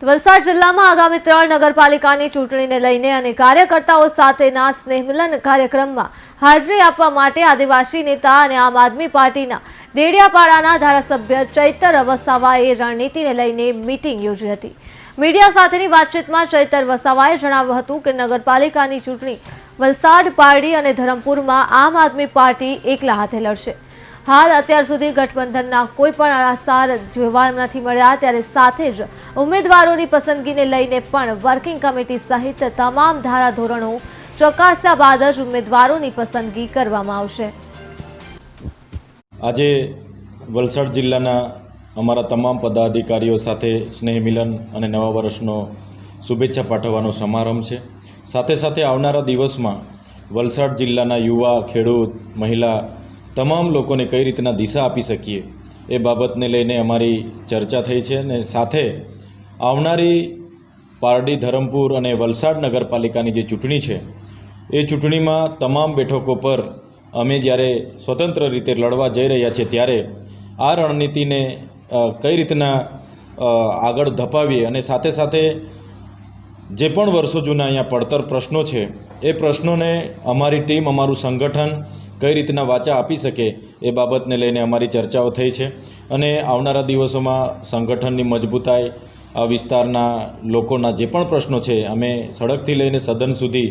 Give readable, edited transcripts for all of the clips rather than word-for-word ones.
તો વલસાડ જિલ્લામાં આગામી 3 નગરપાલિકાની ચૂંટણીને લઈને અને કાર્યકર્તાઓ સાથેના સ્નેહમિલન કાર્યક્રમમાં હાજરી આપવા માટે આદિવાસી નેતા અને આમ આદમી પાર્ટીના દેડિયાપાડાના ધારાસભ્ય ચૈતર વસાવાએ રણનીતિને લઈને મીટિંગ યોજી હતી। મીડિયા સાથેની વાતચીતમાં ચૈતર વસાવાએ જણાવ્યું હતું કે નગરપાલિકાની ચૂંટણી વલસાડ, પારડી અને ધરમપુરમાં આમ આદમી પાર્ટી એકલા હાથે લડશે। हाल अत्यार सुधी गठबंधनना कोई पण आसार जोवा नथी मळ्या, त्यारे साथे ज उम्मीदवारोनी पसंदगीने लईने पण वर्किंग कमिटी सहित तमाम धाराधोरणो चकास्या बाद ज उम्मीदवारोनी पसंदगी करवामां आवशे। आजे वलसाड जिल्लाना अमारा तमाम पदाधिकारीओ साथे स्नेह मिलन अने नवा वर्षनो शुभेच्छा पाठववानो समारंभ छे। साथे साथे आवनारा दिवसमां वलसाड जिल्लाना युवा, खेडूत, महिला तमाम लोकोने कई रीतना दिशा आपी सकीए ए बाबतने लईने अमारी चर्चा थई छे। ने साथे आवनारी पारडी, धरमपुर अने वलसाड नगरपालिकानी जे चूंटणी छे ए चूंटणीमां तमाम बेठको पर अमे ज्यारे स्वतंत्र रीते लड़वा जई रह्या छे त्यारे आ रणनीतिने कई रीतना आगळ धपावीए अने साथे साथे जे पण वर्षो जूना अहींया પડતર प्रश्नों छे ए प्रश्नों अमारी टीम, अमारू संगठन कई रीतना वाचा आपी सके ए बाबतने लईने अमारी चर्चाओ थई छे। अने आवनारा दिवसोमां संगठननी मजबूताई, आ विस्तारना लोकोना जे पण प्रश्नों छे अमे सड़कथी लईने सदन सुधी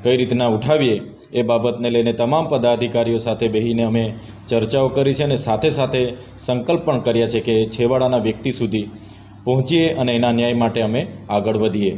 कई रीतना उठावीए ए बाबतने लईने तमाम पदाधिकारीओ साथे बेहीने अमे चर्चाओ करी छे अने साथे साथे संकल्प पण कर्या छे के छेवाड़ाना व्यक्ति सुधी पहोंचीए अने एना न्याय माटे अमे आगळ वधीए।